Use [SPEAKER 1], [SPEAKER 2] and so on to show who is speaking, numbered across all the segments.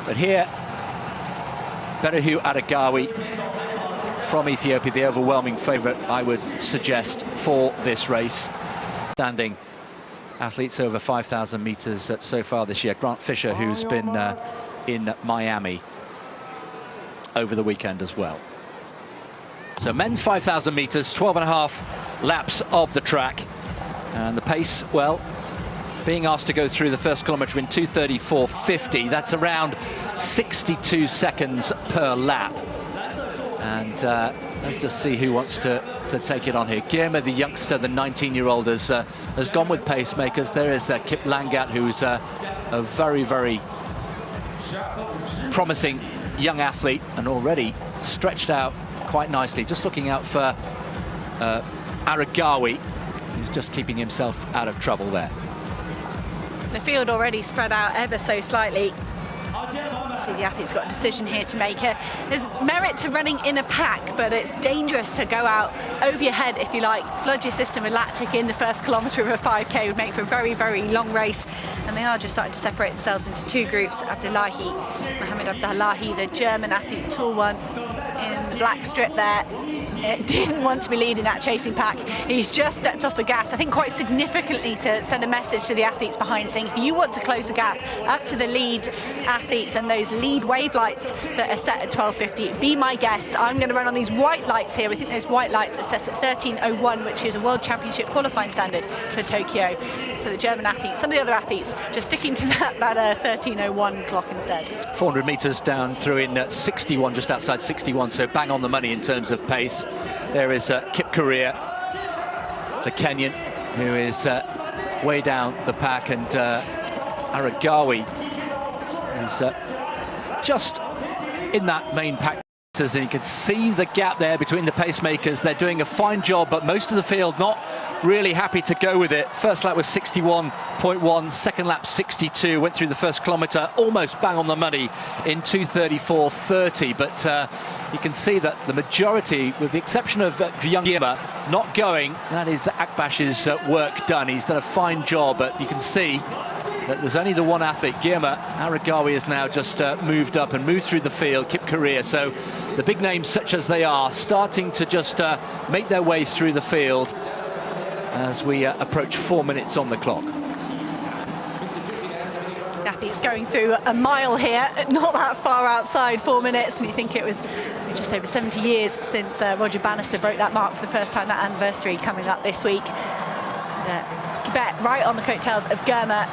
[SPEAKER 1] But here, Berihu Aregawi from Ethiopia, the overwhelming favourite, I would suggest, for this race. Standing athletes over 5,000 metres so far this year. Grant Fisher, who's been in Miami over the weekend as well. So men's 5,000 metres, 12.5 laps of the track. And the pace, well, being asked to go through the first kilometre in 2:34.50. That's around 62 seconds per lap. And let's just see who wants to take it on here. Girma, the youngster, the 19-year-old, has gone with pacemakers. There is Kip Langat, who's a very, very promising young athlete and already stretched out quite nicely. Just looking out for Aregawi, who's just keeping himself out of trouble there.
[SPEAKER 2] The field already spread out ever so slightly. So the athlete's got a decision here to make. There's merit to running in a pack, but it's dangerous to go out over your head, if you like. Flood your system with lactic in the first kilometre of a 5K would make for a very, very long race. And they are just starting to separate themselves into two groups. Mohamed Abdullahi, the German athlete, tall one, in the black strip there. Didn't want to be leading that chasing pack. He's just stepped off the gas, I think quite significantly, to send a message to the athletes behind, saying if you want to close the gap up to the lead athletes and those lead wave lights that are set at 12:50, be my guest. I'm going to run on these white lights here. We think those white lights are set at 13:01, which is a World Championship qualifying standard for Tokyo. So the German athletes, some of the other athletes, just sticking to that 13:01 clock instead.
[SPEAKER 1] 400 metres down through in 61, just outside 61, so bang on the money in terms of pace. There is Kip Korea, the Kenyan, who is way down the pack, and Aregawi is just in that main pack. And you can see the gap there between the pacemakers. They're doing a fine job, but most of the field not really happy to go with it. First lap was 61.1, second lap 62, went through the first kilometre almost bang on the money in 2:34.30, but you can see that the majority, with the exception of the young Girma, not going. That is Akbash's work done. He's done a fine job, but you can see that there's only the one athlete, Girma. Aregawi has now just moved up and moved through the field, Kip Korea. So the big names, such as they are, starting to just make their way through the field as we approach 4 minutes on the clock.
[SPEAKER 2] Athletes going through a mile here, not that far outside 4 minutes, and you think it was just over 70 years since Roger Bannister broke that mark for the first time. That anniversary coming up this week. Quebec right on the coattails of Girma.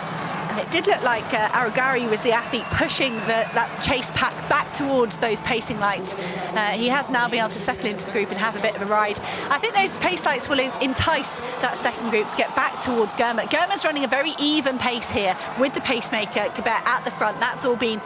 [SPEAKER 2] And it did look like Aregawi was the athlete pushing that chase pack back towards those pacing lights. He has now been able to settle into the group and have a bit of a ride. I think those pace lights will entice that second group to get back towards Girma. Girma's running a very even pace here with the pacemaker, Quebec, at the front. That's all been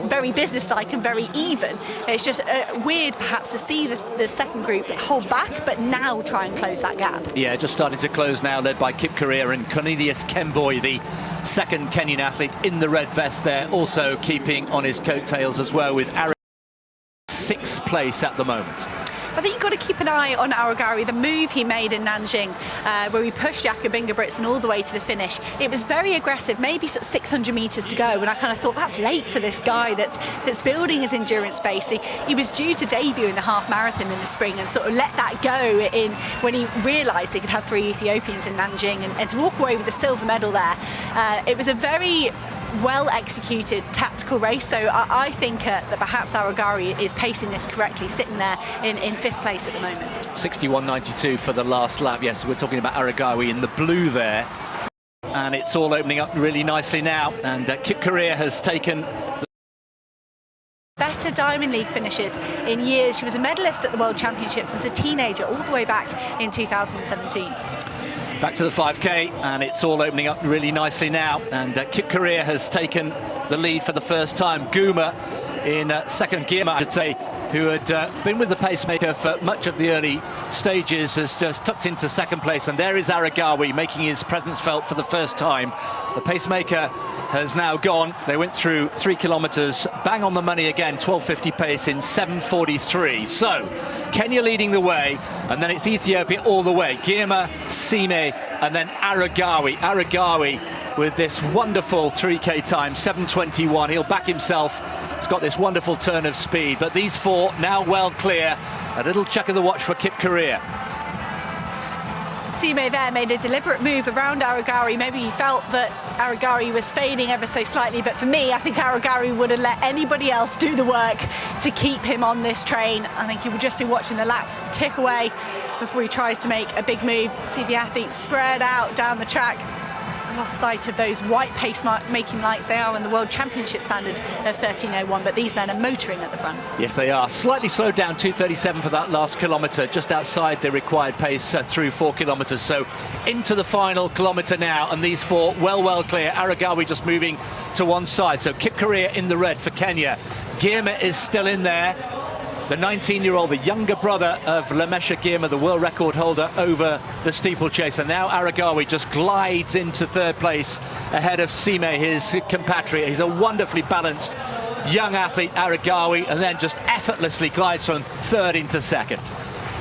[SPEAKER 2] very businesslike and very even. It's just weird, perhaps, to see the second group hold back, but now try and close that gap.
[SPEAKER 1] Yeah, just starting to close now, led by Kip Korea and Cornelius Kemboi, the second Kenyan athlete in the red vest there, also keeping on his coattails as well, with Aregawi 6th place at the moment.
[SPEAKER 2] I think you've got to keep an eye on Aregawi, the move he made in Nanjing, where he pushed Jakob Ingebrigtsen all the way to the finish. It was very aggressive, maybe 600 metres to go, and I kind of thought that's late for this guy that's building his endurance base. He was due to debut in the half marathon in the spring and sort of let that go in when he realised he could have 3 Ethiopians in Nanjing, and to walk away with a silver medal there. It was a very well executed tactical race, so I think that perhaps Aregawi is pacing this correctly, sitting there in 5th place at the moment. 61.92 for the last lap. Yes, we're talking about Aregawi in the blue there, and it's all opening up really nicely now, and Kip Korea has taken better Diamond League finishes in years. She was a medalist at the World Championships as a teenager all the way back in 2017.
[SPEAKER 1] Back to the 5K, and it's all opening up really nicely now, and Kip Korea has taken the lead for the first time. Guma in second. Girma, I should say, who had been with the pacemaker for much of the early stages, has just tucked into second place, and there is Aregawi making his presence felt for the first time. The pacemaker has now gone. They went through 3 kilometres, bang on the money again, 12:50 pace in 7:43. So Kenya leading the way, and then it's Ethiopia all the way. Girma, Sime, and then Aregawi. Aregawi with this wonderful 3K time, 7:21. He'll back himself. He's got this wonderful turn of speed, but these four now well clear. A little check of the watch for Kip Korea.
[SPEAKER 2] Sime there made a deliberate move around Aregawi. Maybe he felt that Aregawi was fading ever so slightly, but for me, I think Aregawi would have let anybody else do the work to keep him on this train. I think he would just be watching the laps tick away before he tries to make a big move. See the athletes spread out down the track. Lost sight of those white pace-making lights. They are on the World Championship standard of 13:01, but these men are motoring at the front.
[SPEAKER 1] Yes, they are. Slightly slowed down, 2:37 for that last kilometre, just outside the required pace through 4 kilometres. So into the final kilometre now, and these four well clear. Aregawi just moving to one side. So Kip Korea in the red for Kenya. Girma is still in there. The 19-year-old, the younger brother of Lamesha Girma, the world record holder over the steeplechase. And now Aregawi just glides into third place ahead of Sime, his compatriot. He's a wonderfully balanced young athlete, Aregawi, and then just effortlessly glides from third into second.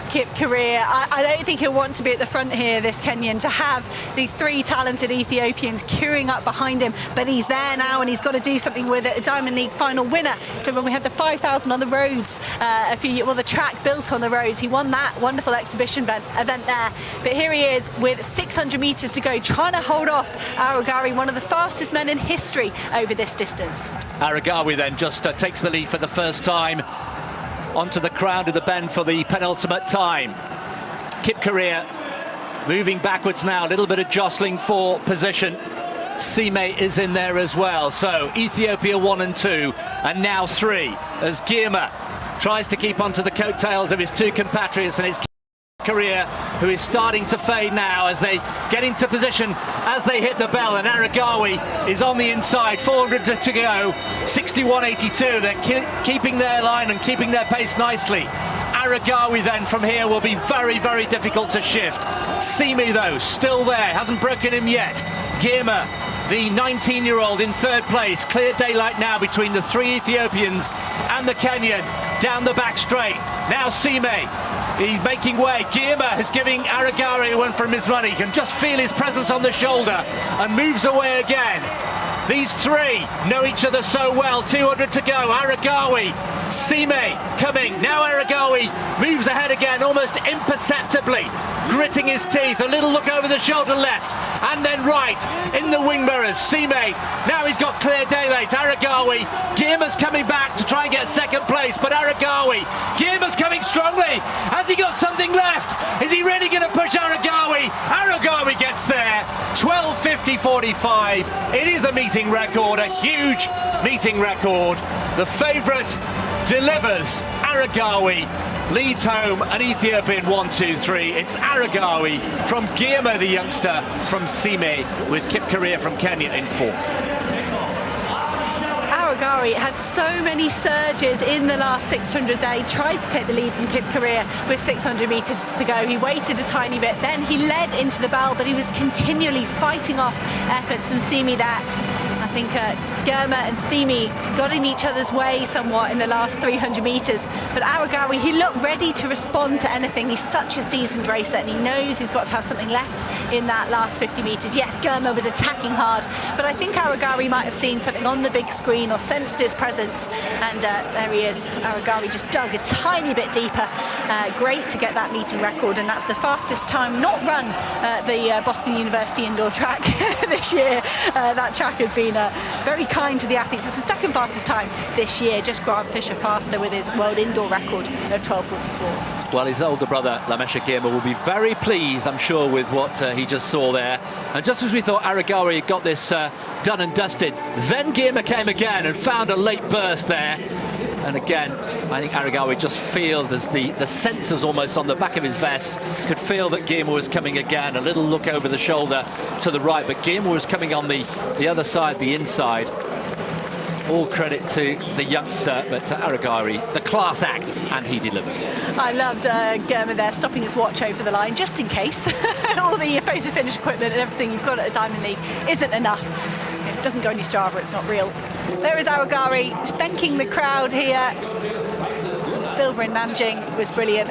[SPEAKER 2] Kip Korea, I don't think he'll want to be at the front here, this Kenyan, to have the 3 talented Ethiopians queuing up behind him, but he's there now and he's got to do something with it. A Diamond League final winner. When we had the 5,000 on the roads the track built on the roads, he won that wonderful exhibition event there. But here he is with 600 metres to go, trying to hold off Aregawi, one of the fastest men in history over this distance.
[SPEAKER 1] Aregawi then just takes the lead for the first time onto the crown of the bend for the penultimate time. Kip Korea moving backwards now, a little bit of jostling for position. Sime is in there as well. So Ethiopia 1 and 2, and now 3, as Girma tries to keep onto the coattails of his 2 compatriots, and it's Korea who is starting to fade now as they get into position as they hit the bell, and Aregawi is on the inside. 400 to go, 61.82. They're keeping their line and keeping their pace nicely. Aregawi then from here will be very difficult to shift. Sime though still there, hasn't broken him yet. Girma, the 19-year-old, in third place. Clear daylight now between the 3 Ethiopians and the Kenyan down the back straight. Now Sime, he's making way. Girma is giving Aregawi a run from his money. You can just feel his presence on the shoulder and moves away again. These 3 know each other so well. 200 to go. Aregawi, Sime coming. Now Aregawi moves ahead again, almost imperceptibly, gritting his teeth. A little look over the shoulder left, and then right in the wing mirrors. Sime, now he's got clear daylight. Aregawi, Girma's coming back to try and get second place, but Girma's coming strongly. Has he got something left? Is he really going to push Aregawi? Aregawi gets there. 12:50.45. It is a meeting record, a huge meeting record. The favourite delivers. Aregawi leads home an Ethiopian 1, 2, 3. It's Aregawi from Girma, the youngster from Sime, with Kip Korea from Kenya in 4th.
[SPEAKER 2] Aregawi had so many surges in the last 600 there. He tried to take the lead from Kip Korea with 600 metres to go. He waited a tiny bit, then he led into the bell, but he was continually fighting off efforts from Sime there. I think Girma and Sime got in each other's way somewhat in the last 300 metres, but Aregawi, he looked ready to respond to anything. He's such a seasoned racer, and he knows he's got to have something left in that last 50 metres. Yes, Girma was attacking hard, but I think Aregawi might have seen something on the big screen or sensed his presence, and there he is. Aregawi just dug a tiny bit deeper. Great to get that meeting record, and that's the fastest time not run at the Boston University indoor track this year. That track has been very kind to the athletes. It's the second fastest time this year, just Grant Fisher faster with his world indoor record of 12:44.
[SPEAKER 1] Well, his older brother, Lamesha Girma, will be very pleased, I'm sure, with what he just saw there. And just as we thought Aregawi had got this done and dusted, then Girma came again and found a late burst there. And again, I think Aregawi just felt as the sensors almost on the back of his vest could feel that Girma was coming again. A little look over the shoulder to the right, but Girma was coming on the other side, the inside. All credit to the youngster, but to Aregawi, the class act, and he delivered.
[SPEAKER 2] I loved Girma there, stopping his watch over the line, just in case. All the photo finish equipment and everything you've got at a Diamond League isn't enough. If it doesn't go on your Strava, it's not real. There is Aregawi thanking the crowd here. Silver in Nanjing was brilliant.